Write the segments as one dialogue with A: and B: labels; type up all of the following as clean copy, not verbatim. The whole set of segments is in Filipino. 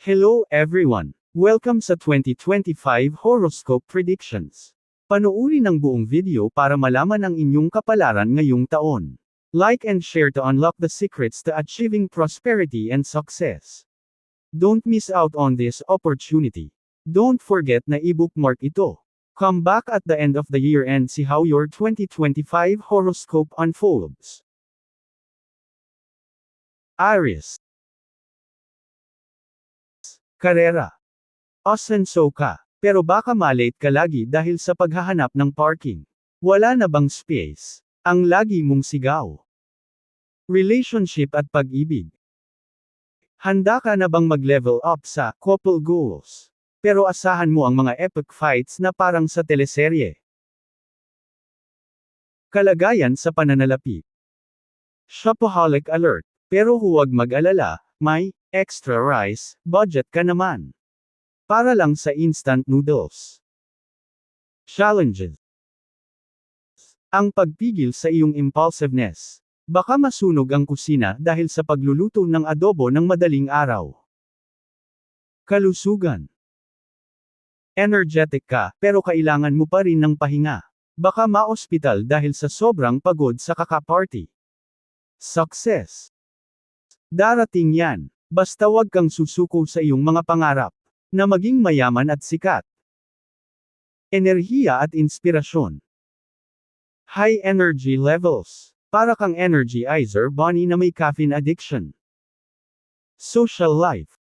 A: Hello everyone! Welcome sa 2025 Horoscope Predictions. Panoorin ang buong video para malaman ang inyong kapalaran ngayong taon. Like and share to unlock the secrets to achieving prosperity and success. Don't miss out on this opportunity. Don't forget na i-bookmark ito. Come back at the end of the year and see how your 2025 horoscope unfolds. Aries. Karera. Asenso ka, pero baka malate ka lagi dahil sa paghahanap ng parking. Wala na bang space? Ang lagi mong sigaw. Relationship at pag-ibig. Handa ka na bang mag-level up sa couple goals? Pero asahan mo ang mga epic fights na parang sa teleserye. Kalagayan sa pananalapi. Shopaholic alert. Pero huwag mag-alala, may extra rice budget ka naman. Para lang sa instant noodles. Challenges. Ang pagpigil sa iyong impulsiveness. Baka masunog ang kusina dahil sa pagluluto ng adobo ng madaling araw. Kalusugan. Energetic ka, pero kailangan mo pa rin ng pahinga. Baka ma-ospital dahil sa sobrang pagod sa kaka-party. Success. Darating yan. Basta wag kang susuko sa iyong mga pangarap. Na maging mayaman at sikat. Enerhiya at inspirasyon. High energy levels. Para kang energizer bunny na may caffeine addiction. Social life.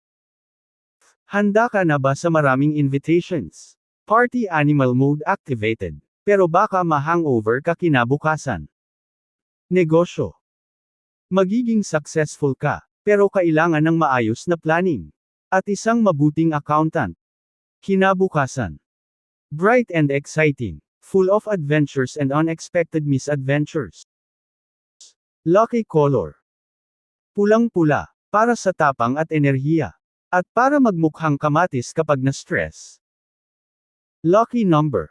A: Handa ka na ba sa maraming invitations? Party animal mode activated. Pero baka ma-hangover ka kinabukasan. Negosyo. Magiging successful ka, pero kailangan ng maayos na planning. At isang mabuting accountant. Kinabukasan. Bright and exciting. Full of adventures and unexpected misadventures. Lucky color. Pulang-pula. Para sa tapang at enerhiya. At para magmukhang kamatis kapag na-stress. Lucky number.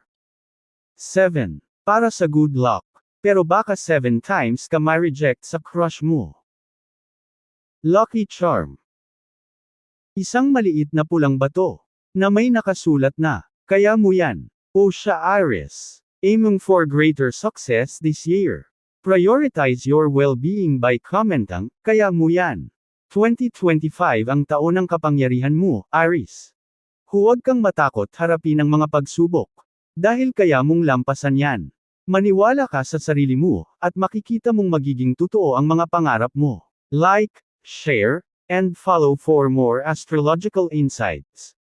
A: 7. Para sa good luck. Pero baka 7 times ka ma-reject sa crush mo. Lucky charm. Isang maliit na pulang bato. Na may nakasulat na, kaya mo yan. O siya Aries. Aiming for greater success this year. Prioritize your well-being by commenting, kaya mo yan. 2025 ang taon ng kapangyarihan mo, Aries. Huwag kang matakot harapin ang mga pagsubok. Dahil kaya mong lampasan yan. Maniwala ka sa sarili mo, at makikita mong magiging totoo ang mga pangarap mo. Like, share, and follow for more astrological insights.